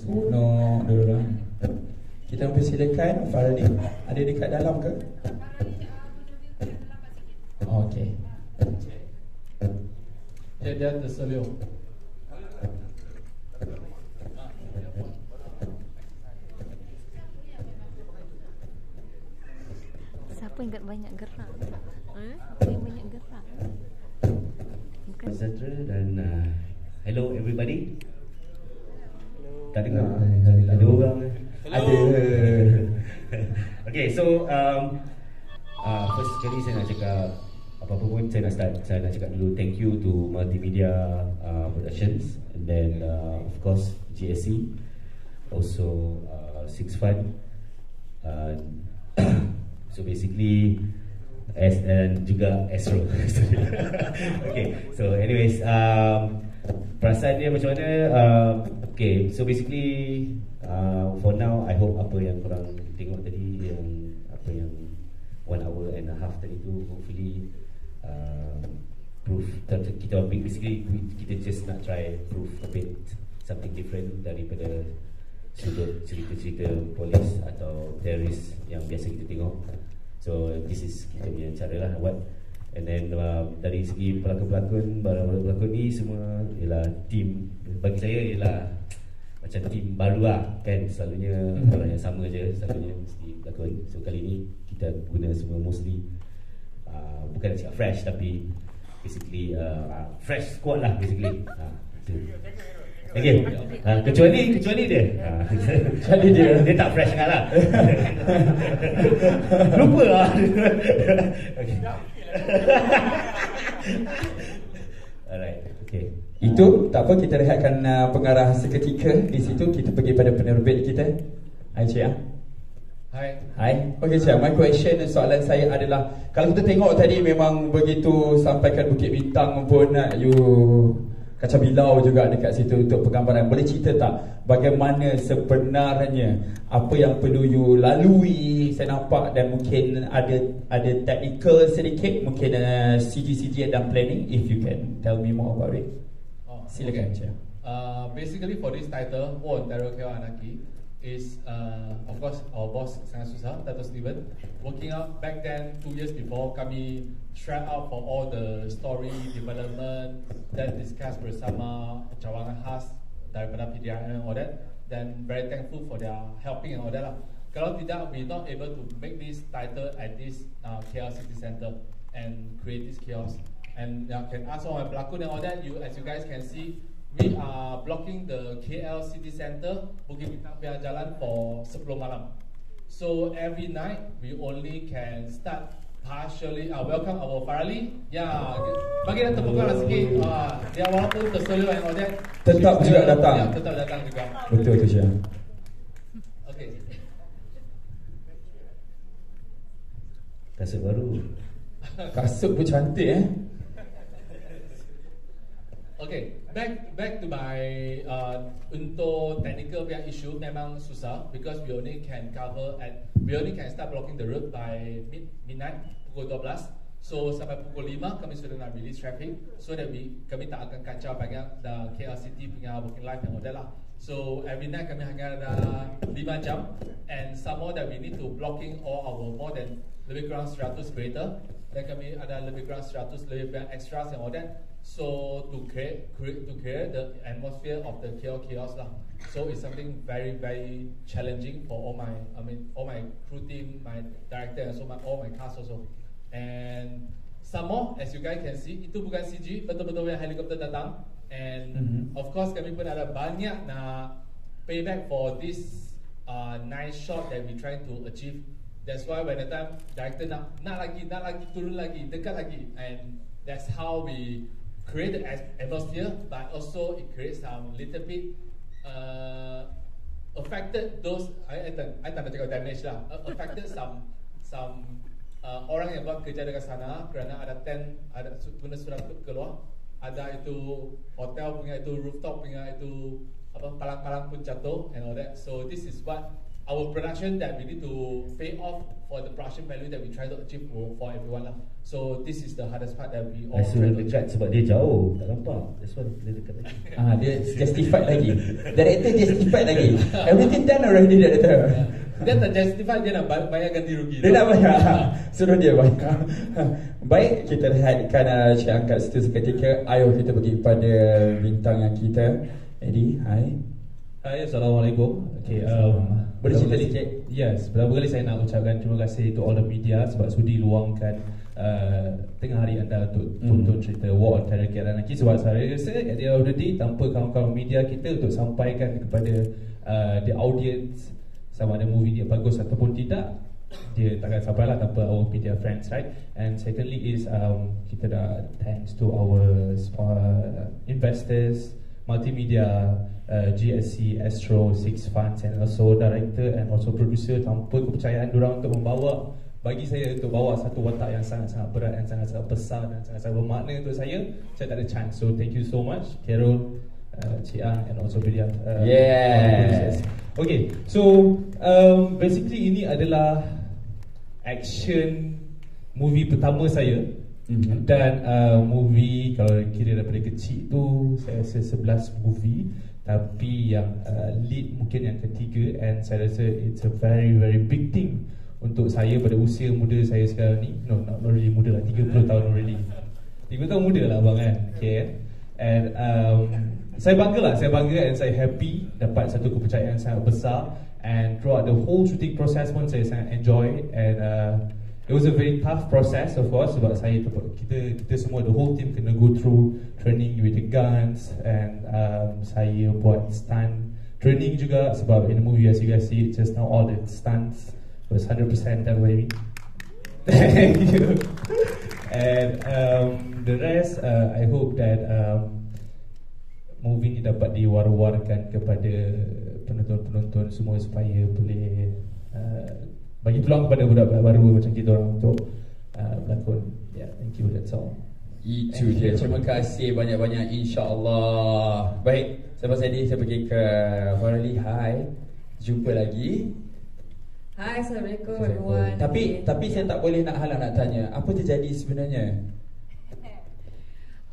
Seronok diorang. Kita persilakan Faradi. Ada dekat dalam ke? Okey. Dia terseluruh. Siapa yang banyak gerak? Siapa yang banyak gerak? Bukan Sandra dan hello everybody. Tak dengar. Ada orang. Ada. Okay, so first sekali saya nak cakap apa-apa pun saya nak cakap dulu thank you to Multimedia Productions, and then of course GSC, also Six Fund. So basically and juga Astro. Okay, so anyways, perasaan dia macam mana? Okay, so basically for now I hope apa yang korang tengok tadi, yang apa yang 1.5 hours tadi tu, hopefully proof kita basically kita just nak try proof a bit something different daripada sudut cerita-cerita polis atau terrorist yang biasa kita tengok. So this is kita punya cara lah buat. And then dari segi pelakon-pelakon, pelakon ni semua ialah team. Bagi saya ialah macam team baru lah kan. Selalunya orang yang sama je, selalunya mesti pelakon. So kali ni kita guna semua mostly bukan cakap fresh, tapi basically fresh squad lah basically. Okay. Kecuali dia. Kecuali dia tak fresh sangat lah. Lupa lah. Okay. Alright. Okay. Itu tak apa, kita rehatkan pengarah seketika di situ. Kita pergi pada penerbit kita. Hai Cik. Hai. Okay Cik, my question, soalan saya adalah, kalau kita tengok tadi memang begitu sampaikan Bukit Bintang pun you kacau bilau juga dekat situ untuk penggambaran. Boleh cerita tak bagaimana sebenarnya, apa yang perlu you lalui? Saya nampak dan mungkin ada technical sedikit, mungkin CG dan planning. If you can tell me more about it. Silakan Cik. Basically for this title, War on Terror Chaos Anarchy, is of course our boss sangat susah, Dato' Steven, working out back then 2 years before kami try out for all the story development dan discuss bersama cawangan khas daripada PDRM and all that. Then very thankful for their helping and all that lah. Kalau tidak, we not able to make this title at this KL City Centre and create this kiosk. And can ask all my pelakon and all that. As you guys can see, we are blocking the KL City Centre, Bukit Bintang punya jalan for 10 malam. So every night we only can start partially. Welcome our Farali. Bagi dia tepuk tangan sikit. Dia walaupun terseluruh and all that, tetap juga datang. Ya, tetap datang juga. Betul tu Cik. Okay. Kasut baru. Kasut pun cantik Okay, back to my untuk technical punya issue memang susah because we only can start blocking the road by midnight, pukul 12. So sampai pukul 5 kami sudah nak release traffic so that kami tak akan kacau banyak the KL City punya working life yang model lah. So every night kami hanya ada 5 jam, and some more that we need to blocking all our more than lebih kurang 100 kereta, dan kami ada lebih kurang 100 lebih banyak extras and all that. So to create the atmosphere of the KL kiosk lah. So it's something very very challenging for all my crew team, my director, and so all my cast also. And some more, as you guys can see, itu bukan CG, betul-betul yang helikopter datang. And of course kami pun ada banyak nak payback for this nice shot that we trying to achieve. That's why when the time director nak lagi turun lagi, dekat lagi, and that's how we create the atmosphere, but also it creates some little bit affected those I tak nak cakap damage lah, affected some orang yang buat kerja dekat sana kerana ada tent, ada guna surat keluar, ada itu hotel punya itu rooftop punya itu palang-palang pun jatuh and all that. So this is what our production that we need to pay off for the production value that we try to achieve for everyone lah. So this is the hardest part that we all Suruh try to dekat sebab dia jauh, tak nampak. That's why dia dekat lagi. Dia justified lagi. Director justified lagi. Everything done already, director. Dia tak justify, dia nak bayar ganti rugi. Dia nak bayar. Suruh dia bayar. Baik, kita lihatkan Cik angkat situ seketika. Ayo kita pergi kepada bintang yang kita. Eddie, hai. Hai, Assalamualaikum. Okay, boleh cerita sikit? Yes, pertama kali saya nak ucapkan terima kasih to all the media sebab sudi luangkan tengah hari anda untuk tonton cerita War on Terror Kiaran Laki. Sebab saya rasa at the end of the day, tanpa kawan-kawan media kita untuk sampaikan kepada the audience sama ada movie dia bagus ataupun tidak, dia takkan sampai lah tanpa our media friends, right? And secondly is kita dah thanks to our investors, multimedia, GSC, Astro, Six Funds, and also director and also producer. Tanpa kepercayaan diorang untuk membawa, bagi saya untuk bawa satu watak yang sangat-sangat berat, yang sangat-sangat besar dan sangat-sangat bermakna untuk saya tak ada chance. So thank you so much Carol, Cik Ang, and also Vidya. Yes. Okay, so basically ini adalah action movie pertama saya. Dan movie kalau kira daripada kecil tu saya rasa 11 movie, tapi yang lead mungkin yang ketiga. And saya rasa it's a very very big thing untuk saya pada usia muda saya sekarang ni. No, not really muda lah, 30 tahun already. 30 tahun muda lah bang kan. Okay. And saya bangga and saya happy dapat satu kepercayaan sangat besar. And throughout the whole shooting process pun saya sangat enjoy. And it was a very tough process of course sebab kita semua, the whole team kena go through training with the guns. And saya buat stunt training juga sebab in the movie as you guys see it just now, all the stunts was 100% done by me. Thank you. And the rest I hope that movie ni dapat diwar-warkan kepada penonton-penonton semua supaya boleh bagi peluang kepada budak-budak baru macam kita orang untuk berlakon. Yeah, thank you, that's all. Itu dia. Terima kasih banyak-banyak, insya-Allah. Baik, selepas ini saya pergi ke Farali. Hai. Jumpa lagi. Hai, Assalamualaikum everyone. Tapi saya tak boleh nak halang nak tanya, apa terjadi sebenarnya?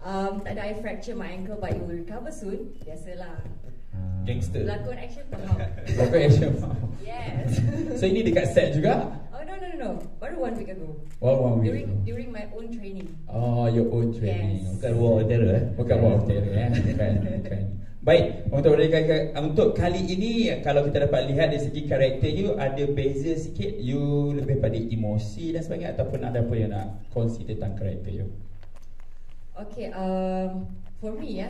Tak ada, I fracture my ankle but it will recover soon. Biasalah. Gangster. Lakon action faham. Lakon action faham. Yes. So ini dekat set juga? Oh no. Baru 1 week ago. During my own training. Oh, your own training. Yes. Bukan War on Terror Bukan War on Terror Bukan. Baik, untuk kali ini kalau kita dapat lihat dari segi karakter you ada beza sikit. You lebih pada emosi dan sebagainya, ataupun ada apa yang nak kongsi tentang karakter you? Okay, for me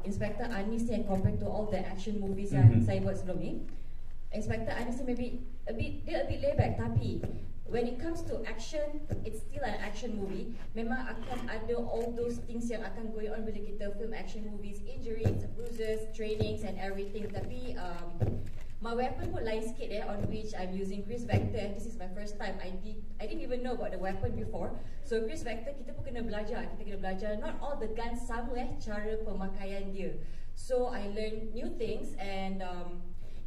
Inspector Anis ni compared to all the action movies yang saya buat sebelum ni, Inspector Anis ni maybe a bit laid back, tapi when it comes to action, it's still an action movie. Memang akan ada all those things yang akan going on bila kita film action movies, injuries, bruises, trainings and everything. Tapi my weapon pun lain sikit on which I'm using Chris Vector. This is my first time. I didn't even know about the weapon before. So Chris Vector kita pun kena belajar. Not all the guns sama cara pemakaian dia. So I learned new things. And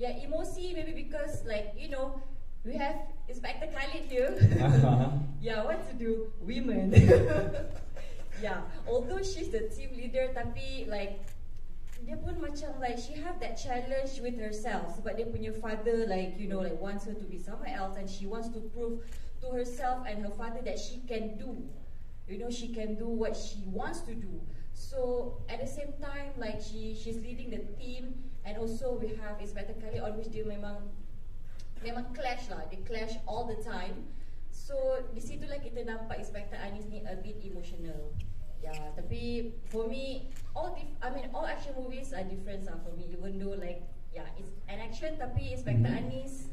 emosi maybe because we have Inspector Khalid here. Yeah, what to do? Women. Yeah, although she's the team leader, tapi dia pun macam she have that challenge with herself sebab dia punya father wants her to be somewhere else, and she wants to prove to herself and her father that she can do, she can do what she wants to do. So at the same time she's leading the team, and also we have Inspector Khalid on which dia memang clash lah, they clash all the time. So di situlah kita nampak Inspector Anis ni a bit emotional. Yeah, tapi for me all action movies are different for me, even though it's an action, tapi Inspector Anis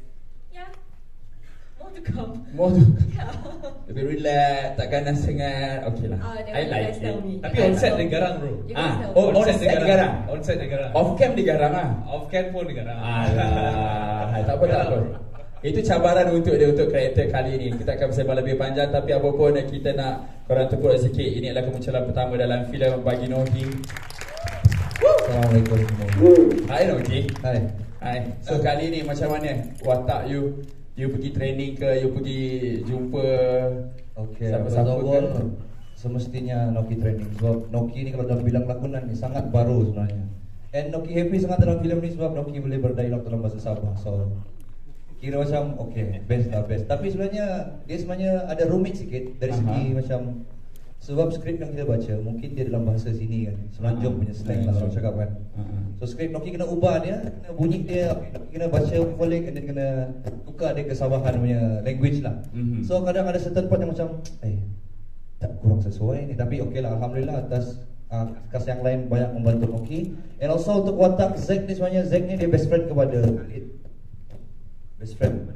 more to come. Lebih relax, tak ganas sangat. Okay lah, I like it. Tapi on set dia garang bro. On set dia garang. On set dia garang. Off cam dia garang lah. Off cam pun dia garang. Alah, tak apa. Itu cabaran untuk karakter kali ini. Kita akan bersama lebih panjang, tapi apapun kita nak korang tepuk sikit. Ini adalah kemunculan pertama dalam filem bagi Nogi. Assalamualaikum. Hai Nogi. Hai. Hai. So kali ni macam mana watak you? You pergi training ke? You pergi jumpa siapa-siapa ke? Semestinya Noki training. Sebab Noki ni kalau dalam bilang lakonan ni sangat baru sebenarnya. And Noki happy sangat dalam filem ni sebab Noki boleh berdialog dalam bahasa Sabah. So kira macam best lah, best. Tapi sebenarnya dia sebenarnya ada rumit sikit dari segi macam sebab skrip yang kita baca mungkin dia dalam bahasa sini kan, Selanjung punya slang lah orang cakap kan. So skrip Noki kena ubah dia, kena bunyi dia, kena baca balik dan kena tukar dia ke Sabahan punya language lah. So kadang ada certain part yang macam tak kurang sesuai ni, tapi okey lah, alhamdulillah atas kas yang lain banyak membantu Noki. And also untuk watak Zack ni sebenarnya Zack ni dia best friend kepada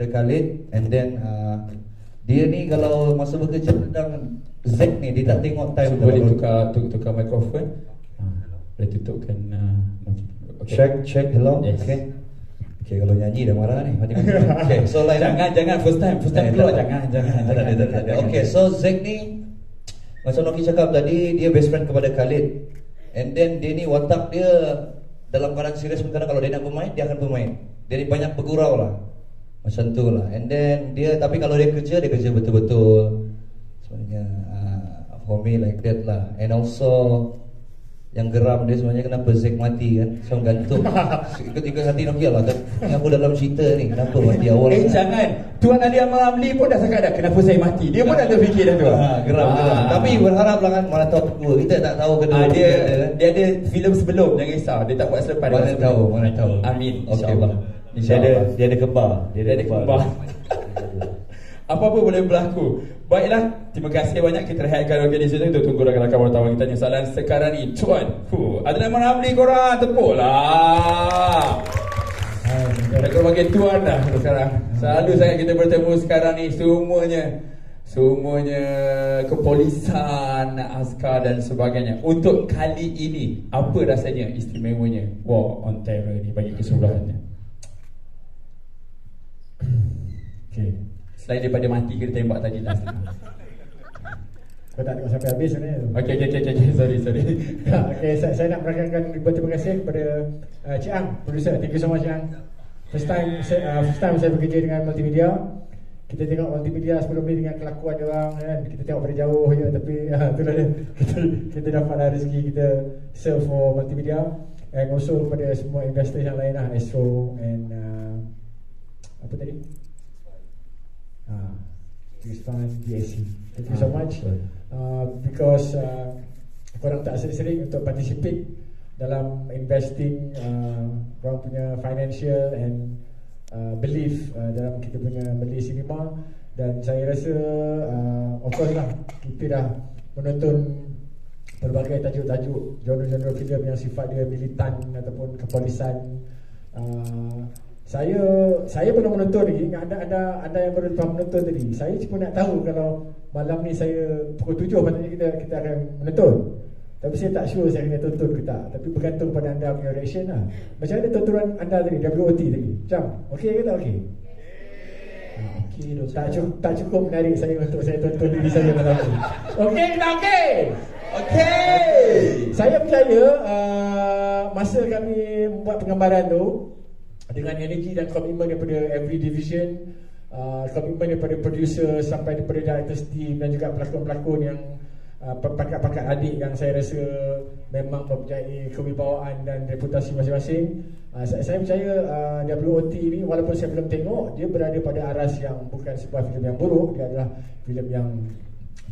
Khalid. And then dia ni kalau masa bekerja kadang Zack ni dia tak tengok time. Boleh tukar mikrofon. Boleh tutupkan check hello. Yes. Okay, kalau nyanyi dah marah ni. Okay, so like jangan first time keluar jangan. Okay, so Zack ni macam Noki cakap tadi, dia best friend kepada Khalid. And then dia ni watak dia dalam keadaan serius pun kadang kalau dia nak bermain, dia akan bermain. Dia ni banyak bergurau lah, macam tu lah. And then dia, tapi kalau dia kerja betul-betul. Sebenarnya for me like that lah. And also yang geram dia sebenarnya kenapa Zack mati kan, so gantung ikut hati Noki lah kan. Aku dalam cerita ni kenapa mati awal jangan Tuan Ali Ahmad Ramli pun dah cakap dah kenapa saya mati, dia pun dah terfikir dah tu. Geram. Tapi berharap lah kan, mana tahu kedua, kita tak tahu kedua. Dia ada filem sebelum, jangan risau, dia tak buat selepas. Mana tahu. Amin, InsyaAllah. Dia ada kembar. Dia ada kembar. Apa-apa boleh berlaku. Baiklah, terima kasih banyak kita rehatkan organisasi untuk tunggu rakan-rakan wartawan kita tanya soalan sekarang ni. Tuan Adlan Ramli korang tepuklah. Dah kau bagi tuan dah sekarang. Selalu sangat kita bertemu sekarang ni semuanya kepolisan, askar dan sebagainya. Untuk kali ini apa rasanya istimewanya War on Terror ni bagi keseluruhannya? Okay. Selain daripada mati kita tembak tadi last ni. Kau tak tengok sampai habis sebenarnya. Okay, sorry. Okay, saya nak merakamkan berterima kasih kepada Cik Ang, producer. Thank you so much, Cik Ang. First time saya bekerja dengan multimedia. Kita tengok multimedia sebelum ni dengan kelakuan dia orang kan. Kita tengok dari jauh je, tapi itulah dia. Kita dapatlah rezeki kita serve for multimedia. And also kepada semua investor yang lain lah, Astro and apa tadi? Tristan DSC. Thank you so much because korang tak sering untuk participate dalam investing, korang punya financial and belief dalam kita punya beli cinema. Dan saya rasa of course lah, kita dah menonton berbagai tajuk-tajuk genre-genre filem yang sifat dia militan ataupun kepolisan. Saya belum menonton lagi. Ada yang baru lepas menonton tadi. Saya cuma nak tahu kalau malam ni saya pukul 7 patutnya kita akan menonton. Tapi saya tak sure saya kena tonton ke tak. Tapi bergantung pada anda punya reaction lah. Macam mana tontonan anda tadi, WOT tadi? Macam okey ke tak okey? Okey, tak cukup menarik saya untuk saya tonton diri saya malam ni. Okey ke tak okey? Okey. Saya percaya masa kami membuat penggambaran tu, dengan energi dan komitmen daripada every division, komitmen daripada producer sampai daripada director's team dan juga pelakon-pelakon yang pakat-pakat adik yang saya rasa memang mempunyai kewibawaan dan reputasi masing-masing. Saya percaya WOT ni walaupun saya belum tengok, dia berada pada aras yang bukan sebuah filem yang buruk. Dia adalah filem yang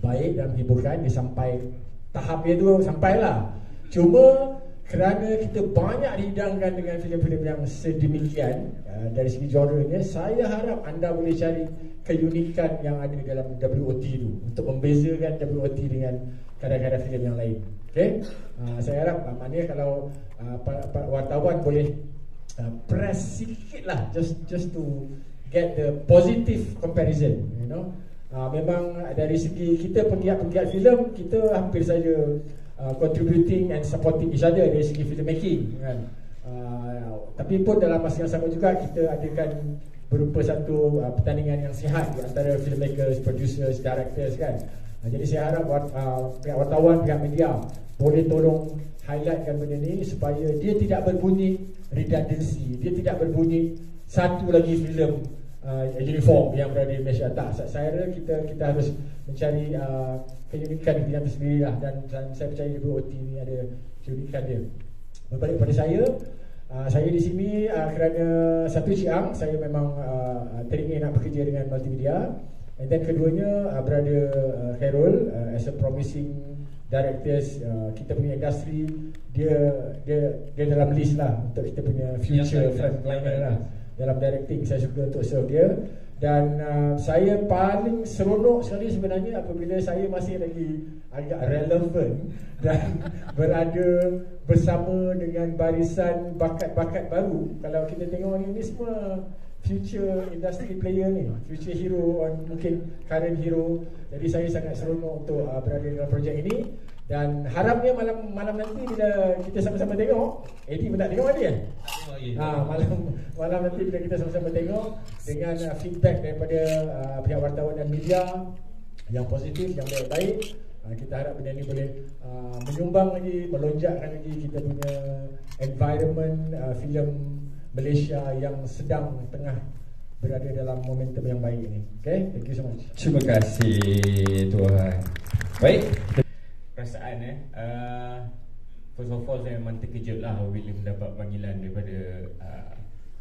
baik dan menghiburkan. Dia sampai tahap dia tu, sampailah. Cuma kerana kita banyak dihidangkan dengan filem-filem yang sedemikian dari segi genrenya, saya harap anda boleh cari keunikan yang ada dalam WOT tu untuk membezakan WOT dengan kadang-kadang filem yang lain. Okay? Saya harap maknanya kalau wartawan boleh press sikit lah just to get the positive comparison, you know. Memang dari segi kita penggiat-penggiat filem, kita hampir saja contributing and supporting each other dari segi filmmaking kan. Tapi pun dalam masa yang sama juga kita adakan berupa satu pertandingan yang sihat di antara filmmakers, producers, directors kan. Jadi saya harap pihak wartawan, pihak media boleh tolong highlightkan benda ni supaya dia tidak berbunyi redundancy, dia tidak berbunyi satu lagi filem uniform yang berada di Malaysia. Tak, saya rasa kita harus mencari keunikan di dalam sendiri lah, dan saya percaya BOT ni ada keunikan dia. Berbalik pada saya di sini kerana satu Ciang, saya memang teringin nak bekerja dengan multimedia, and then keduanya brother Khairul as a promising directors, kita punya industri dia dalam list lah untuk kita punya future frontliner lah dalam directing. Saya suka untuk serve dia, dan saya paling seronok sekali sebenarnya apabila saya masih lagi agak relevan dan berada bersama dengan barisan bakat-bakat baru. Kalau kita tengok ni semua future industry player ni, future hero, mungkin current hero. Jadi saya sangat seronok untuk berada dalam projek ini, dan harapnya malam nanti bila kita sama-sama tengok, Eddie pun tak tengok tadi kan? Malam nanti bila kita sama-sama tengok dengan feedback daripada pihak wartawan dan media yang positif, yang baik-baik, kita harap benda ni boleh menyumbang lagi, melonjakkan lagi kita punya environment filem Malaysia yang tengah berada dalam momentum yang baik ini. Okay, thank you so much. Terima kasih Tuhan. Baik, perasaan first of all saya memang terkejut lah bila mendapat panggilan daripada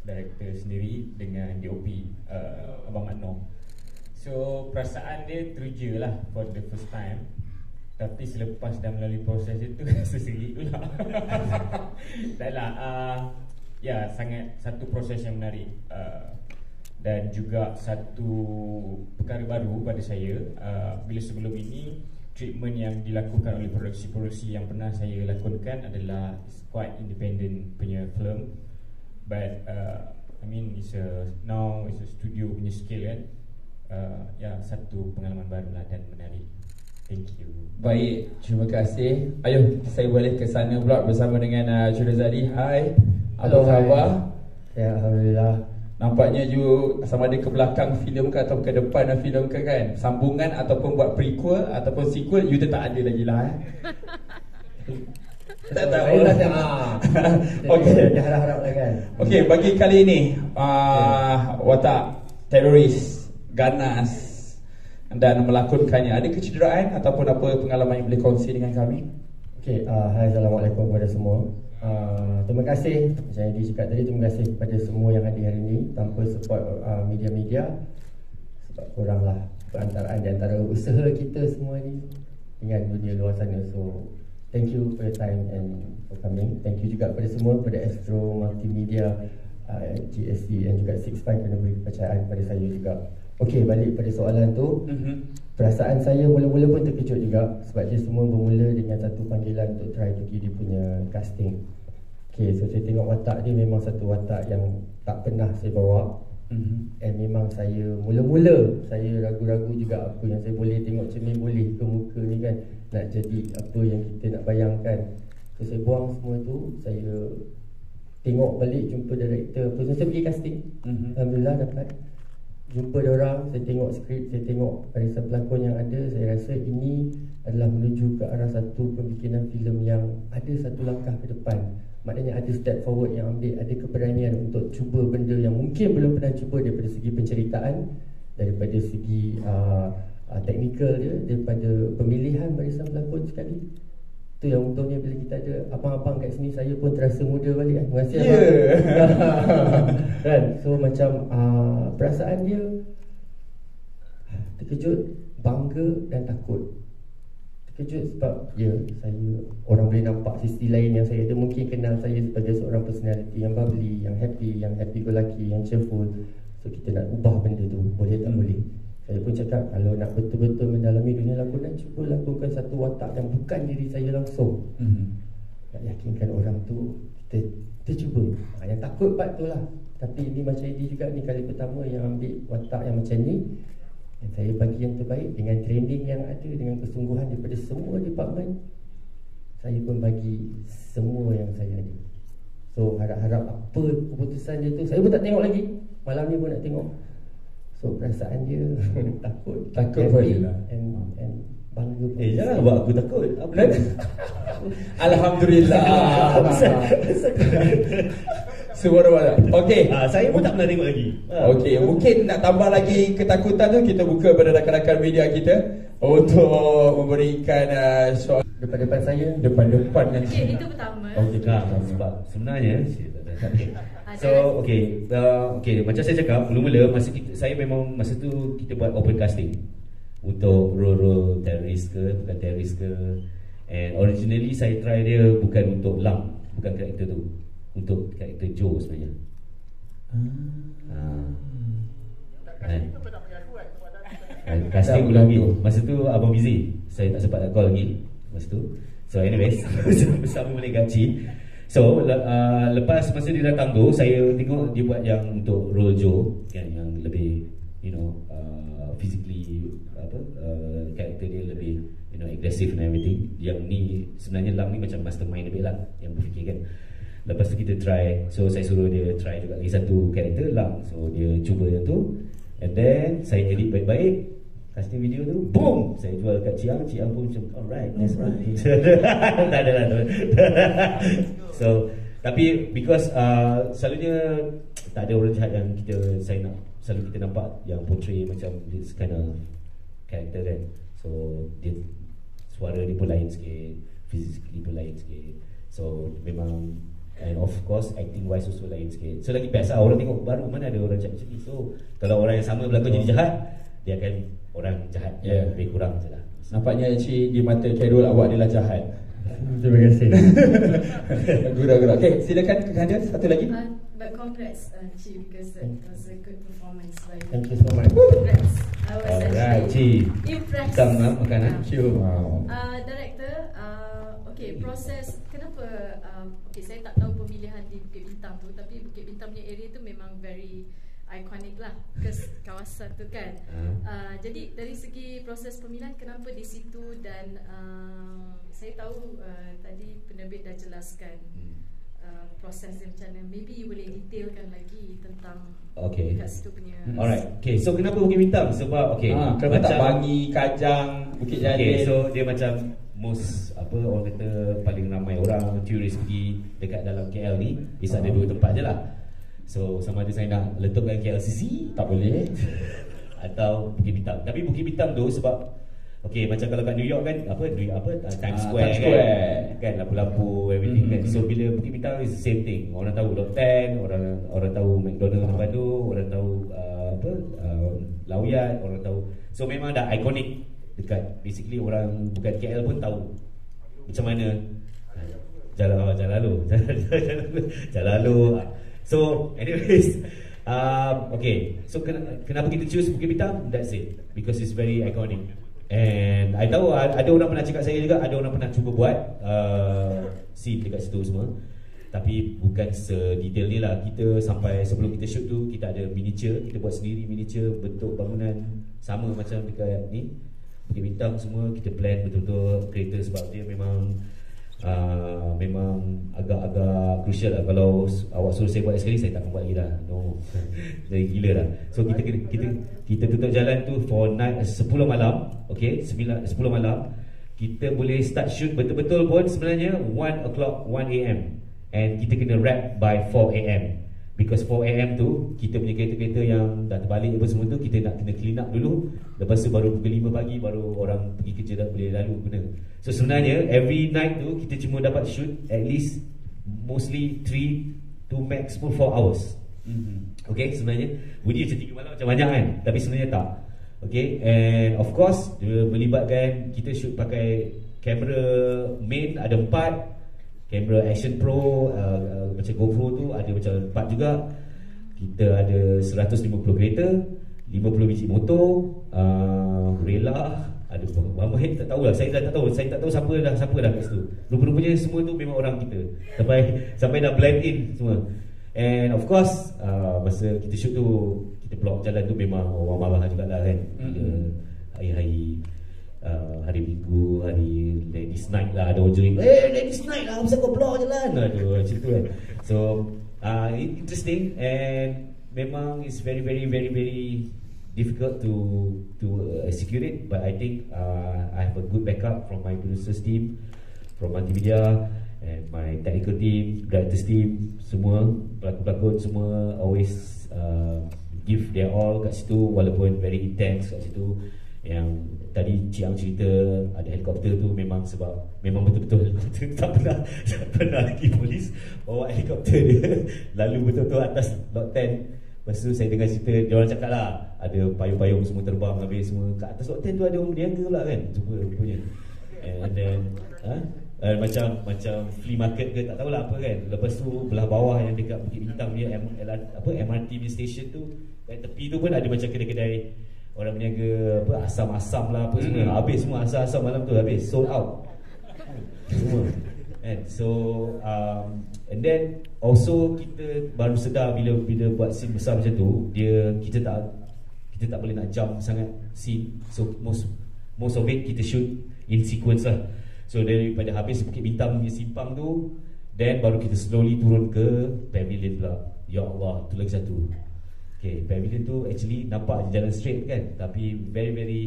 director sendiri dengan DOP Abang Anor. So perasaan dia teruja lah for the first time. Tapi selepas dah melalui proses itu seserik pula. Dah lah, ya, sangat satu proses yang menarik, dan juga satu perkara baru pada saya. Bila sebelum ini treatment yang dilakukan oleh produksi-produksi yang pernah saya lakonkan adalah quite independent punya film, but I mean now it's a studio punya scale kan. Ya, satu pengalaman baru lah dan menarik. Thank you. Baik, terima kasih. Ayo, saya boleh ke sana pula bersama dengan Jurazali. Hai, apa khabar? Ya, Alhamdulillah. Nampaknya you sama ada ke belakang filem ke atau ke depan filem ke kan? Sambungan ataupun buat prequel ataupun sequel, you tak ada lagi lah Tak tahu lah. Okey, harap-harap lah kan. Okey, bagi kali ini watak teroris ganas dan melakonkannya, ada kecederaan ataupun apa pengalaman yang boleh kongsi dengan kami? Okey, hai, Assalamualaikum kepada semua. Terima kasih, macam yang dicakap tadi, terima kasih kepada semua yang hadir hari ini. Tanpa support media-media, sebab kuranglah perantaraan di antara usaha kita semua ni dengan dunia luar sana. So thank you for your time and for coming. Thank you juga kepada semua, kepada Astro Multimedia, GSC dan juga Six Fine kerana beri kepercayaan kepada saya juga. Okey, balik pada soalan tu. Perasaan saya mula-mula pun terkejut juga, sebab dia semua bermula dengan satu panggilan untuk try pergi dia punya casting. Okey, so saya tengok watak dia memang satu watak yang tak pernah saya bawa. And memang saya mula-mula saya ragu-ragu juga apa yang saya boleh tengok cermin boleh ke muka ni kan, nak jadi apa yang kita nak bayangkan. So saya buang semua tu, saya tengok balik, jumpa director. So saya pergi casting, Alhamdulillah dapat jumpa diorang, saya tengok skrip, saya tengok barisan pelakon yang ada. Saya rasa ini adalah menuju ke arah satu pembikinan filem yang ada satu langkah ke depan. Maknanya ada step forward yang ambil, ada keberanian untuk cuba benda yang mungkin belum pernah cuba, daripada segi penceritaan, daripada segi teknikal dia, daripada pemilihan barisan pelakon sekali. Itu yang untungnya bila kita ada abang-abang kat sini, saya pun terasa muda balik kan. Terima kasih abang. Kan? So macam perasaan dia terkejut, bangga dan takut. Terkejut sebab saya, orang boleh nampak sisi lain yang saya ada. Mungkin kenal saya sebagai seorang personality yang bubbly, yang happy go lucky, yang cheerful. So kita nak ubah benda tu, boleh tak boleh. Saya pun cakap, kalau nak betul-betul mendalami dunia lakonan, cuba lakukan satu watak yang bukan diri saya langsung. Nak yakinkan orang tu, kita cuba. Yang takut part tu lah. Tapi ini macam ini juga, ni kali pertama yang ambil watak yang macam ni. Dan saya bagi yang terbaik dengan training yang ada, dengan kesungguhan daripada semua department. Saya pun bagi semua yang saya ada. So harap-harap apa keputusan dia tu, saya pun tak tengok lagi. Malam ni pun nak tengok. So perasaan dia takut happy, and Bangga. Jangan buat aku takut. Apa? Alhamdulillah. Suara mana? Okey. Saya pun tak pernah tengok lagi. Okey, mungkin nak tambah lagi ketakutan tu, kita buka pada rakan-rakan media kita untuk memberikan soal depan-depan saya. Depan-depan kan. Okay, itu pertama. Okey, sebab sebenarnya so okay, macam saya cakap mula-mula saya memang masa tu kita buat open casting untuk role teroris ke bukan teroris ke, and originally saya try dia bukan untuk Lang, bukan karakter tu, untuk karakter Joe sebenarnya. Casting ulang lagi. Masa tu Abang Bizi, saya tak sempat nak call lagi masa tu. So anyways, bersama Malik Gaci. So lepas masa dia datang tu, saya tengok dia buat yang untuk role Joe kan, yang lebih physically karakter dia lebih aggressive and everything. Yang ni sebenarnya Lam ni macam mastermind lebih lah yang berfikir kan. Lepas tu kita try, so saya suruh dia try juga lagi satu karakter Lam. So dia cuba yang tu, and then saya edit baik-baik, casting video tu, boom, saya jual kat Ciang pun macam alright, that's right. Tak ada lah. So tapi because selalunya tak ada orang jahat yang selalu kita nampak yang portray macam this kind of character kan. So dia suara dia pun lain sikit, physically pun lain sikit. So memang, and of course acting wise also lain sikit. So lagi best lah, orang tengok baru mana ada orang jahat macam ni. So kalau orang yang sama berlakon jadi jahat, dia akan orang jahat yang lebih kurang je lah. Nampaknya Cik di mata Khairul awak adalah jahat. Terima kasih. Gura-gura. Okay, silakan Kanda satu lagi. But congrats Cik, because it was a good performance. Thank you so much. Congrats. I was alright, actually Cik. impressed. Sama makanan. Wow. Director, okay, proses kenapa okay, saya tak tahu pemilihan di Bukit Bintang tu, tapi Bukit Bintang punya area tu memang very iconic lah, kes kawasan tu kan. Jadi dari segi proses pemilihan, kenapa di situ, dan saya tahu tadi penerbit dah jelaskan prosesnya macam mana. Maybe you boleh detailkan lagi tentang kat situ punya. Alright, okay, so kenapa Bukit Bintang? Sebab kenapa tak Bangi, Kajang, Bukit Jalil? Okay, so dia macam most orang kata paling ramai orang turis pergi dekat dalam KL ni, bisa ada dua tempat je lah. So sama ada saya nak letakkan KLCC, tak boleh, atau Bukit Bintang. Tapi Bukit Bintang tu sebab okay, macam kalau kat New York kan, Times Square kan, lampu-lampu everything kan. So bila Bukit Bintang is the same thing. Orang tahu Lot 10, orang tahu McDonald depan tu, orang tahu Lawyat, orang tahu. So memang dah ikonik dekat, basically orang bukan KL pun tahu macam mana jalan lalu. So anyways, okay, so kenapa kita choose Bukit Bintang? That's it, because it's very iconic. And I tahu ada orang pernah cakap saya juga, ada orang pernah cuba buat scene dekat situ semua, tapi bukan sedetail ni lah. Kita sampai sebelum kita shoot tu, kita ada miniature, kita buat sendiri miniature bentuk bangunan sama macam dekat ni Bukit Bintang semua. Kita plan betul-betul kereta, sebab dia memang agak-agak crucial lah. Kalau awak suruh saya buat sekali, saya tak akan buat lagi lah. No, dari gila lah. So kita tutup jalan tu for night 10 malam. Okay, 10 malam. Kita boleh start shoot betul-betul pun sebenarnya 1 o'clock, 1 AM. And kita kena wrap by 4 AM. Because 4 AM tu, kita punya kereta-kereta yang dah terbalik apa semua tu, kita nak kena clean up dulu. Lepas tu baru pukul 5 pagi, baru orang pergi kerja dah boleh lalu guna. So sebenarnya every night tu, kita cuma dapat shoot at least mostly 3 to max 4 hours. Okay, sebenarnya bunyi macam 3 malam macam banyak kan, tapi sebenarnya tak. Okay, and of course dia melibatkan, kita shoot pakai kamera main ada 4, kamera Action Pro macam GoPro tu ada macam 4 juga. Kita ada 150 kereta, 50 biji motor, rela, ada berapa tak tahu lah. Saya tak tahu siapa dah kat situ. Rupa-rupanya semua tu memang orang kita. Sampai dah blend in semua. And of course masa kita shoot tu, kita block jalan tu memang orang marah jugalah kan. Hari Minggu, hari Ladies Night lah, ada orang jerit, Ladies Night lah, kenapa kau block jalan? Aduh, macam tu kan. So interesting, and memang it's very very very very difficult to execute it, but I think I have a good backup from my producers team, from multimedia, and my technical team, directors team, semua pelakon-pelakon semua always give their all kat situ, walaupun very intense kat situ. Yang tadi Ciang cerita ada helikopter tu memang sebab memang betul-betul tak pernah lagi polis bawa helikopter dia lalu betul-betul atas lot 10. Lepas tu saya dengar cerita dia orang cakap lah ada payung-payung semua terbang habis semua kat atas lot 10 tu ada orang berniaga pula kan, rupanya. And then macam flea market ke tak tahulah apa kan. Lepas tu belah bawah yang dekat Bukit Bintang dia MRT station tu, kat tepi tu pun ada macam kedai-kedai orang berniaga apa asam-asam lah apa semua. Habis semua asam-asam malam tu habis, sold out semua. And so and then also kita baru sedar bila buat scene besar macam tu, kita tak boleh nak jump sangat scene. So most of it kita shoot in sequence lah. So daripada habis Bukit Bintang punya simpang tu, then baru kita slowly turun ke Pavilion pula. Ya Allah, tu lagi satu. Okay, Pavilion tu actually nampak jalan straight kan, tapi very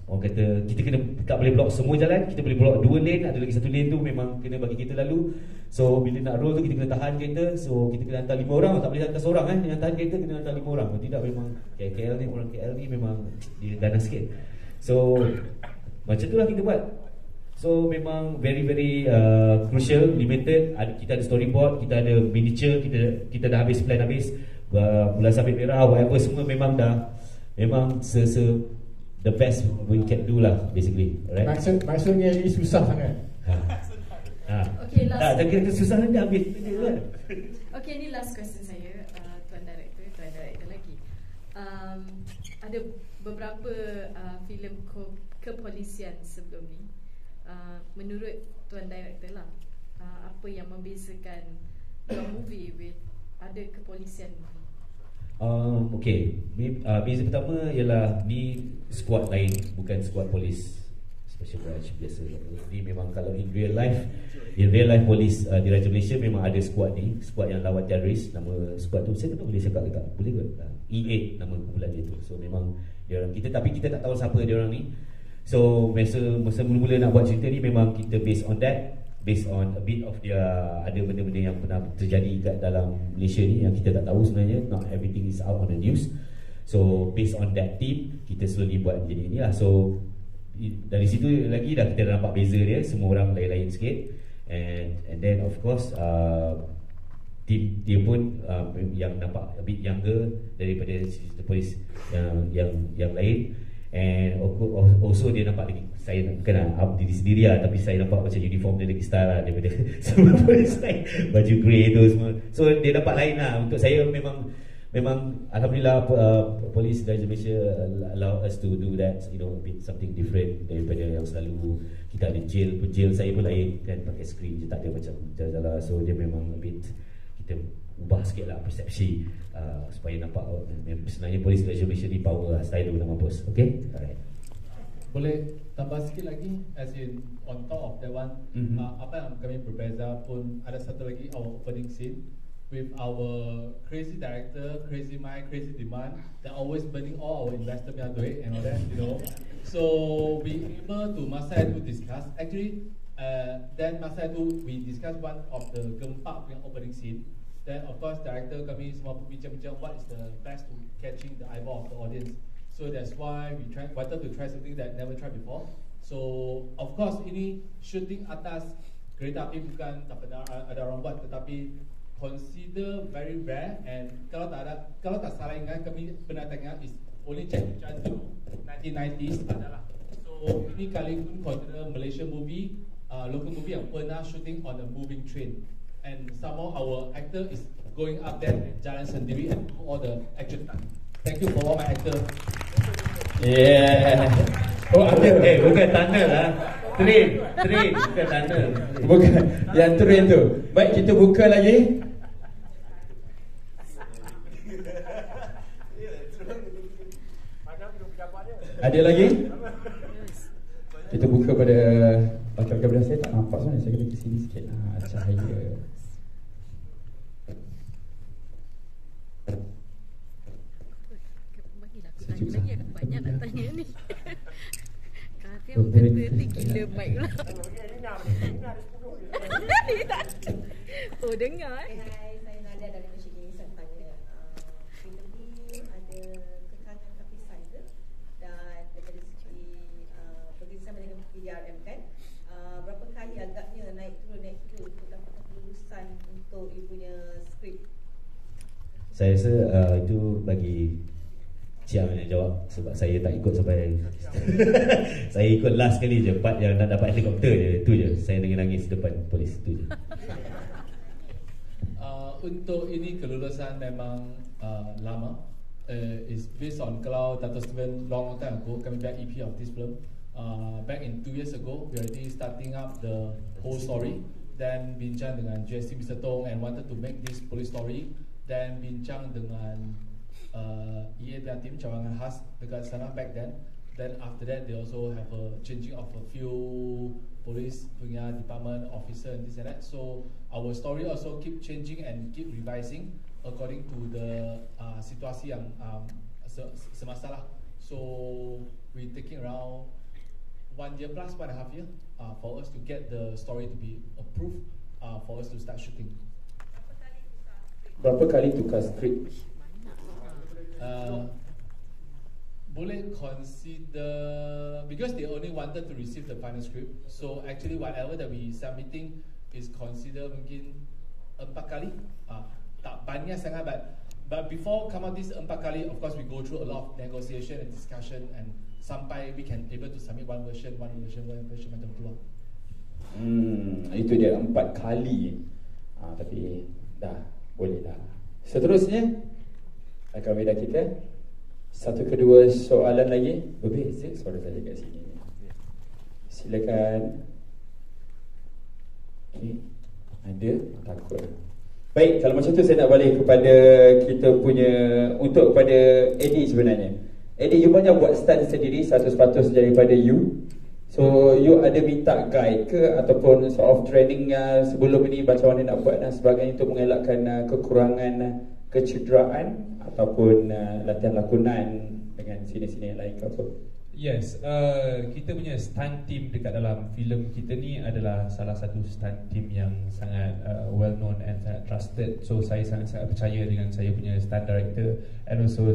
orang kata kita tak boleh block semua jalan. Kita boleh block 2 lane, ada lagi 1 lane tu memang kena bagi kita lalu. So bila nak roll tu kita kena tahan kereta. So kita kena hantar 5 orang, tak boleh hantar seorang kan. Yang tahan kereta kena hantar 5 orang. Kalau tidak memang KL ni, orang KL ni memang dia ganas sikit. So macam tu lah kita buat. So memang very crucial, limited. Kita ada storyboard, kita ada miniature, kita dah habis plan habis. Bulan sabit merah, whatever semua memang the best we can do lah basically. Alright. Maksudnya ini susah sangat. Okay, last. Tak kira susah nanti habis. Okay, ni last question saya, Tuan Director lagi. Ada beberapa filem kepolisian sebelum ni. Menurut Tuan Director lah, apa yang membezakan your movie with ada kepolisian movie? Okay, beza pertama ialah ni squad lain, bukan squad polis special branch biasa. Ni memang kalau in real life polis di Raja Malaysia memang ada squad ni, squad yang lawan teroris. Nama squad tu saya tak tahu boleh cakap ke tak, boleh ke? E8 nama kumpulan dia tu. So memang dia orang kita, tapi kita tak tahu siapa dia orang ni. So masa mula-mula nak buat cerita ni memang kita based on a bit of dia, ada benda-benda yang pernah terjadi kat dalam Malaysia ni yang kita tak tahu sebenarnya. Not everything is out on the news. So based on that team, kita slowly buat jadi ni lah. So dari situ lagi dah kita dah nampak beza dia, semua orang lain-lain sikit. And then of course team dia pun yang nampak a bit younger daripada polis yang lain. And also dia nampak lagi, saya bukan up diri sendiri lah, tapi saya nampak macam uniform dia lagi style lah daripada semua polis lain, baju grey tu semua. So dia nampak lain lah. Untuk saya memang alhamdulillah polis dari Malaysia allow us to do that, you know, a bit something different daripada yang selalu kita ada jail saya pun lain kan, pakai screen je, tak ada macam jalan-jalan. So dia memang a bit, kita ubah sikit lah persepsi supaya nampak sebenarnya polis Malaysia ni power lah, style tu nak mampus. Okay? Alright. Boleh tambah sikit lagi, as in on top of that one, apa yang kami berbeza pun ada satu lagi, our opening scene with our crazy director, crazy mind, crazy demand, that always burning all our investor punya duit and all that, you know. So we able to masa itu discuss, actually then masa itu we discuss one of the Gempak punya opening scene. Then of course director kami semua bincang-bincang what is the best to catching the eyeball of the audience. So that's why we wanted to try something that never tried before. So of course ini shooting atas kereta api bukan tak pernah ada orang buat, tetapi consider very rare. And kalau tak salah ingat, kami pernah tengok is only Jackie Chan tu 1990s adalah. So ini kali pun consider Malaysian movie, local movie yang pernah shooting on a moving train. And somehow our actor is going up there jalan sendiri and do all the action time. Thank you for all my actor. Yeah. Oh, bukan tunnel lah. Train, bukan tunnel. Bukan, yang train tu. Baik, kita buka lagi. Ada lagi? Kita buka pada belakang saya tak nampak sebenarnya. Saya kena ke sini sikit lah, cahaya. banyak nak tanya ni. Kafi orang kata ni gila mic lah. Oh dengar Hai, saya Nadia dari Malaysia Gini. Saya tanya, filem ni ada kekangan kapisan ke? Dan dari segi bekerjasama dengan PDRM kan, berapa kali agaknya naik turun untuk dapatkan kelulusan untuk ibunya skrip? Saya rasa itu bagi Ciam yang jawab, sebab saya tak ikut sampai saya ikut last kali je, part yang nak dapat helikopter je, tu je. Saya nangis depan polis, tu je. Untuk ini kelulusan memang lama. Is based on kalau Dato' Steven long time ago kami buat EP of this film. Back in 2 years ago, we already starting up the whole story. Then bincang dengan GST Mr. Tong and wanted to make this police story. Then bincang dengan EA dan tim cawangan khas dekat sana back then. Then after that, they also have a changing of a few police punya department officer and this and that. So our story also keep changing and keep revising according to the situasi yang semasa lah. So we taking around 1 year plus 1.5 year for us to get the story to be approved for us to start shooting. Berapa kali tukar skrip? Boleh consider, because they only wanted to receive the final script. So actually whatever that we submitting is consider mungkin 4 kali. Tak banyak sangat, but before come out this 4 kali, of course we go through a lot of negotiation and discussion and sampai we can able to submit one version macam tu lah. Itu dia 4 kali. Tapi dah boleh dah. Seterusnya akan beda kita. Satu kedua soalan lagi. Berbeza suara saya kat sini. Silakan. Okay. Ada? Takut. Baik, kalau macam tu saya nak balik kepada kita punya, untuk kepada Eddie sebenarnya. Eddie, you banyak buat stunt sendiri, satu sepatus daripada you. So, you ada minta guide ke ataupun sort of training sebelum ini macam mana nak buat dan sebagainya untuk mengelakkan kekurangan kecederaan ataupun latihan lakonan dengan sini-sini yang lain ke apa? Yes, kita punya stunt team dekat dalam filem kita ni adalah salah satu stunt team yang sangat well known and sangat trusted. So saya sangat-sangat percaya dengan saya punya stunt director and also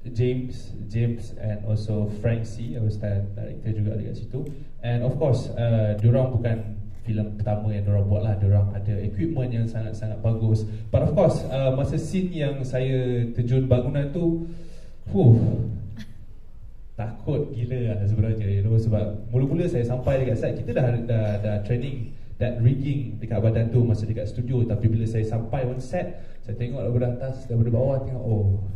James and also Frank C, our stunt director juga dekat situ. And of course, diorang bukan filem pertama yang diorang buat lah. Diorang ada equipment yang sangat-sangat bagus. But of course, masa scene yang saya terjun bangunan tu, takut gila lah sebenarnya, you know, sebab mula-mula saya sampai dekat site, kita dah training that rigging dekat badan tu masa dekat studio. Tapi bila saya sampai on set, saya tengok daripada atas, daripada bawah, tengok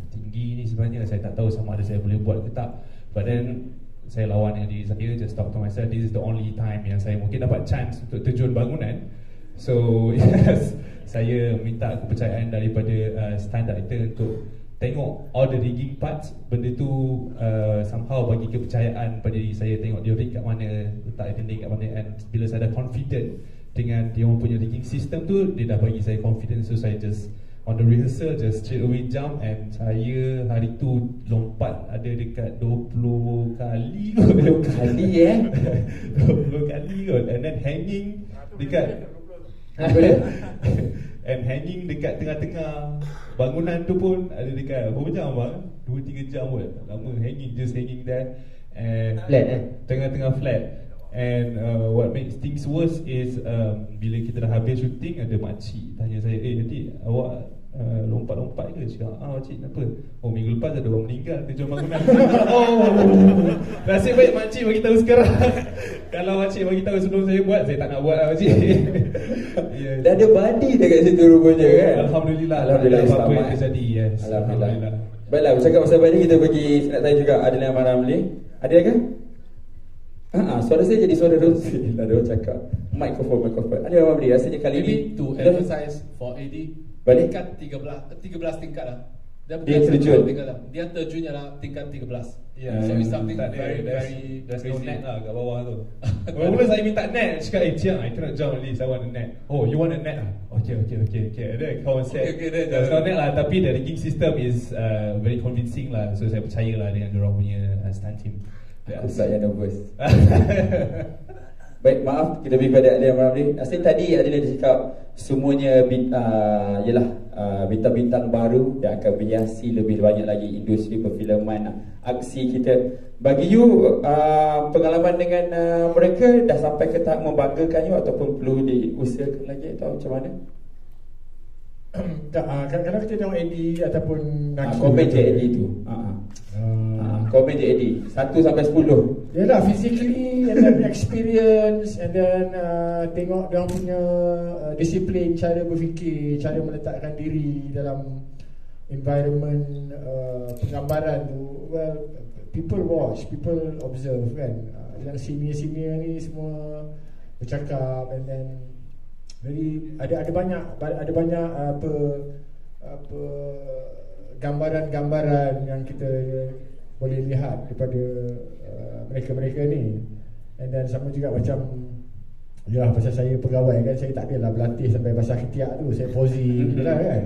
tinggi ni sebenarnya. Saya tak tahu sama ada saya boleh buat ke tak. But then saya lawan dengan diri saya, just talk to myself, this is the only time yang saya mungkin dapat chance untuk terjun bangunan. So yes, saya minta kepercayaan daripada stunt director untuk tengok all the rigging parts. Benda tu somehow bagi kepercayaan pada diri saya. Tengok dia rig kat mana, letak dinding kat mana. And bila saya dah confident dengan dia orang punya rigging system tu, dia dah bagi saya confidence. So saya just on the rehearsal just straight away jump. And saya hari tu lompat ada dekat 20 kali 20 kali 20 kali kot. And then hanging dekat and hanging dekat tengah-tengah bangunan tu pun ada dekat berapa jam bang? 2-3 jam kot. Lama hanging, just hanging there. And flat tengah-tengah flat. And what makes things worse is bila kita dah habis shooting, ada makcik tanya saya, adik awak lompat-lompat ke? Cakap, makcik kenapa? Minggu lepas ada orang meninggal terjun bangunan. Nasib baik makcik bagi tahu sekarang. Kalau makcik bagi tahu sebelum saya buat, saya tak nak buat lah makcik. Yes. Dah ada badi dekat situ rupanya kan? Alhamdulillah apa yang terjadi. Yes. Alhamdulillah. Baiklah, bercakap pasal badi, kita bagi nak tanya juga Adnan Maramli. Ada kan? Suara saya jadi suara Rosie. Ada orang cakap Mikrofon Adnan Maramli, rasanya kali maybe ni to emphasize for AD, balik tingkat 13 tingkat lah. Dia terjun. Dia terjun ialah tingkat 13. Yeah, so it's something tak very ada, very there's crazy. no net lah kat bawah tu. Mula-mula saya minta net, cakap Chiang, I cannot jump at least, I want a net. Oh, you want a net? Okay. And then kawan set, there's no net lah, tapi the rigging system is very convincing lah. So saya percaya lah dengan diorang punya stunt team. Aku pula yang nervous. Baik, maaf kita beri pada Adil Ramli. Asyik tadi Adil dia cakap semuanya bintang-bintang baru yang akan berhiasi lebih banyak lagi industri perfilman aksi kita. Bagi you, pengalaman dengan mereka dah sampai ke tahap membanggakan you ataupun perlu diusahakan lagi atau macam mana? Kalau kita tengok Eddie ataupun komen je Eddie tu. Komen je Eddie 1 sampai 10. Yalah, physically and then experience and then tengok dia punya disiplin, cara berfikir, cara meletakkan diri dalam environment penggambaran tu. Well, people watch, people observe kan. Yang senior-senior ni semua bercakap and then very ada banyak gambaran-gambaran yang kita boleh lihat daripada mereka-mereka ni. And then sama juga macam yalah, pasal saya pegawai kan, saya tak adalah berlatih sampai pasal ketiak tu. Saya posing je lah kan.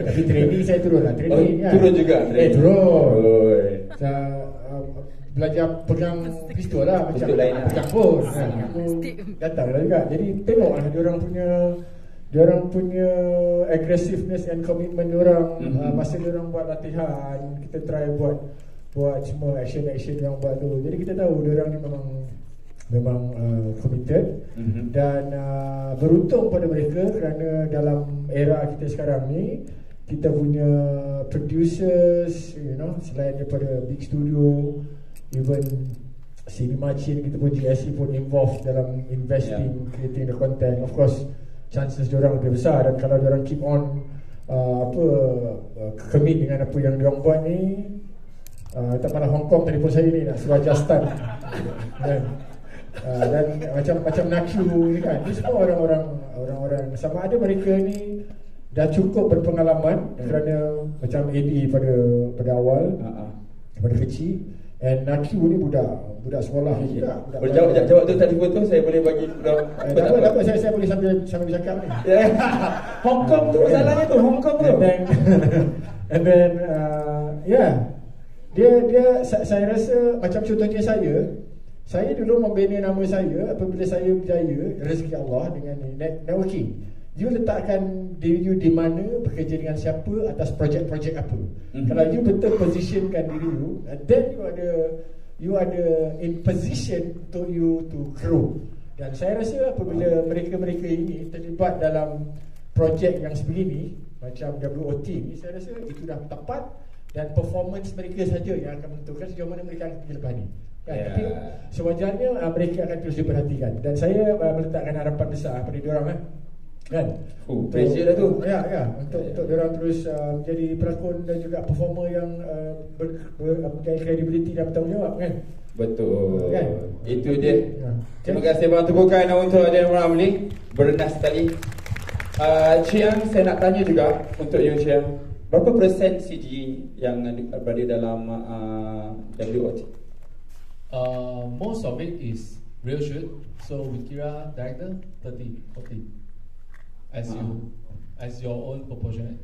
Tapi training saya turun lah, training kan. Turun juga? Turun. Belajar pegang pistol lah, macam pegang pun kan. Aku datang lah juga. Jadi tengok lah diorang punya aggressiveness and commitment diorang. Masa diorang buat latihan, kita try buat semua action yang buat tu. Jadi kita tahu diorang ni memang committed. Dan beruntung pada mereka kerana dalam era kita sekarang ni, kita punya producers, selain daripada big studio, even cinema chain, kita pun GSC pun involved dalam investing, creating the content. Of course, chances diorang lebih besar. Dan kalau diorang keep on commit dengan apa yang diorang buat ni, tak malah Hong Kong telefon saya ni nak suruh Justin dan macam Nakyu ni kan, ni semua orang sama ada mereka ni dah cukup berpengalaman kerana macam Eddie pada awal pada kecil, and Nakyu ni budak sekolah juga. Boleh jawab tu tadi tu, saya boleh bagi apa saya boleh sambil cakap ni. Hong Kong tu masalahnya tu, Hong Kong tu. And then dia saya rasa macam contohnya saya dulu membina nama saya apabila saya berjaya, rezeki Allah dengan networking. You letakkan diri you di mana, bekerja dengan siapa, atas projek-projek apa. Kalau you betul positionkan diri you, then you ada in position untuk you to grow. Dan saya rasa apabila mereka-mereka ini terlibat dalam projek yang sebegini macam WOT ni, saya rasa itu dah tepat. Dan performance mereka saja yang akan menentukan sejauh mana mereka akan pergi lepas ni kan? Tapi sewajarnya mereka akan terus diperhatikan. Dan saya meletakkan harapan besar pada diorang kan? Pressure dah tu. Untuk diorang terus menjadi pelakon dan juga performer yang berkait credibility dan bertanggungjawab kan? Betul kan? Itu dia. Terima kasih bang, tepukan untuk Adil Ramli. Bernas sekali. Chiang, saya nak tanya juga untuk you Chiang, berapa persen CG yang berada dalam WOT? Most of it is real shoot. So with Kira director 30-40 as your own proportionate.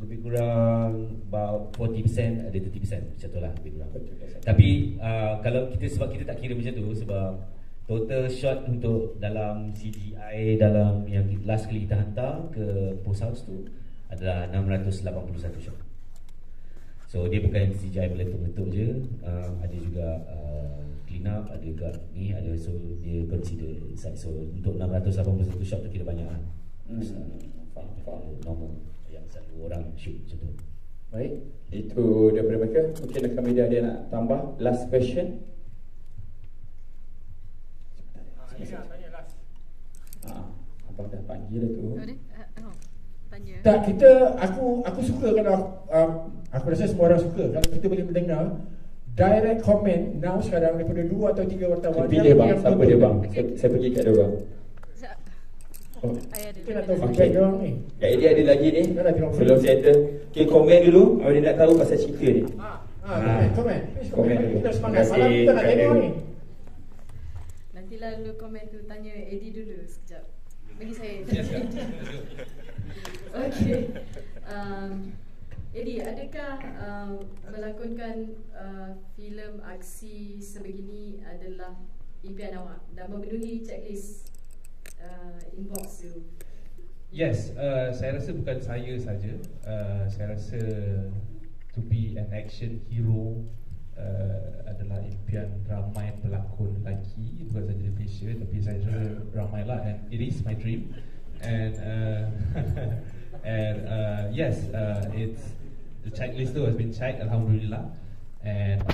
Lebih kurang about 40%, ada 30% macam tu lah, lebih kurang. Tapi kalau sebab kita tak kira macam tu, sebab total shot untuk dalam CGI dalam yang last kali kita hantar ke post house tu adalah 681 shot. So dia bukan CGI meletup-letup je, ada juga clean up, ada juga ni, ada, so dia consider inside. So untuk 681 shot tu kira banyak lah. Normal yang satu orang shoot macam tu. Baik, itu daripada mereka. Mungkin rekan media dia nak tambah last question. Apakah panggil tu? Tak, aku suka kalau aku rasa semua orang suka kalau kita boleh mendengar direct comment now sekarang daripada 2 atau 3 wartawan. Pilih bang, siapa dia bang? Saya pergi kat dia bang. Kita nak tahu feedback dia orang ni. Kak Eddie ada lagi ni. Belum settle. Okay, komen dulu. Awak nak tahu pasal cerita ni. Komen dulu. Kita semangat. Malam kita nak tengok ni. Nantilah lu komen tu, tanya Eddie dulu sekejap. Bagi saya. Okay. Eddie, adakah melakonkan filem aksi sebegini adalah impian awak dan memenuhi checklist inbox tu? Yes, saya rasa bukan saya saja. Saya rasa to be an action hero adalah impian ramai pelakon lelaki, bukan saja di Malaysia, tapi saya rasa ramai lah, and it is my dream. And yes, it's the checklist tu has been checked, alhamdulillah. And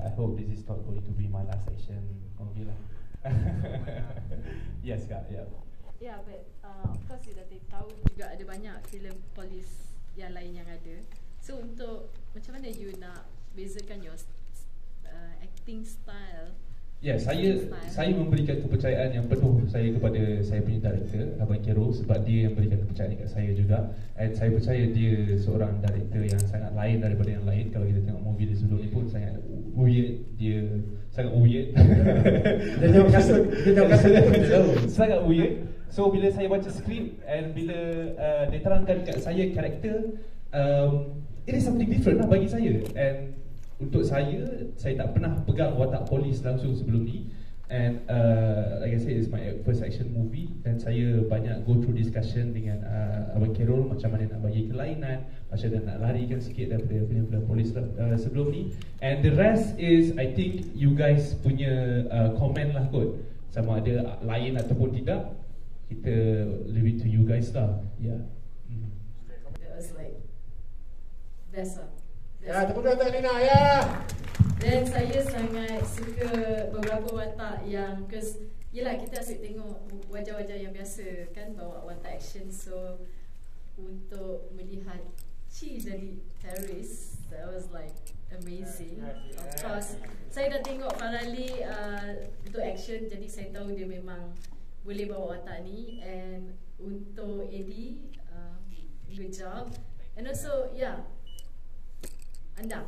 I hope this is not going to be my last action movie lah. Yes, Kak, yeah. Yeah, but of course you dah tahu juga ada banyak filem polis yang lain yang ada. So untuk macam mana you nak bezakan your acting style? Ya, saya memberikan kepercayaan yang penuh saya kepada saya punya director Abang Kero, sebab dia yang berikan kepercayaan dekat saya juga. And saya percaya dia seorang director yang sangat lain daripada yang lain. Kalau kita tengok movie dia sebelum ni pun sangat weird. Dia sangat weird. Dia tengok kasut sangat weird. So bila saya baca skrip and bila dia terangkan dekat saya karakter, it is something different lah bagi saya. And untuk saya tak pernah pegang watak polis langsung sebelum ni. And like I said, it's my first action movie. Dan saya banyak go through discussion dengan Abang Carol, macam mana nak bagi kelainan, macam mana nak larikan sikit daripada film-film polis sebelum ni. And the rest is, I think you guys punya comment lah kot, sama ada lain ataupun tidak. Kita leave it to you guys lah. Yeah. That was like best lah. Ya, tepuk tangan untuk Nina, ya. Dan saya sangat suka beberapa watak yang, cause yelah kita asyik tengok wajah-wajah yang biasa kan, bawa watak action. So untuk melihat Chi jadi terrorist, that was like amazing. Of course saya dah tengok Farali untuk action, jadi saya tahu dia memang boleh bawa watak ni. And untuk Eddie, good job. And also yeah, anda,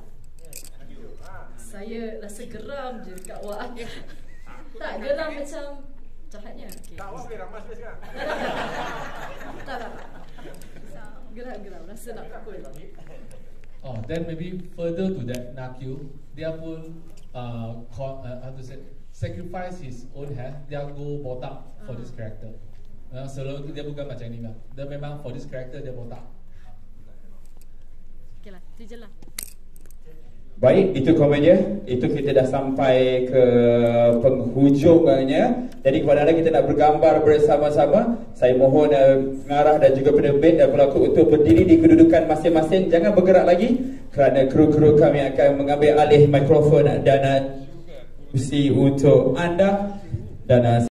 saya rasa geram je dekat awak. Tak, geram macam jahatnya. Okay. Tak, awak boleh ramas sekarang. Tak. Geram, rasa nak pukul. Oh, then maybe further to that, Nakyu, dia pun how to say, sacrifice his own hair. Dia go botak for this character. Sebelum tu dia bukan macam ni lah. Dia memang for this character dia botak. Okay lah, tu je lah. Baik, itu komennya. Itu kita dah sampai ke penghujungnya. Jadi kepada anda, kita nak bergambar bersama-sama. Saya mohon pengarah dan juga penerbit dan pelakon untuk berdiri di kedudukan masing-masing. Jangan bergerak lagi kerana kru-kru kami akan mengambil alih mikrofon dan kursi untuk anda. Dan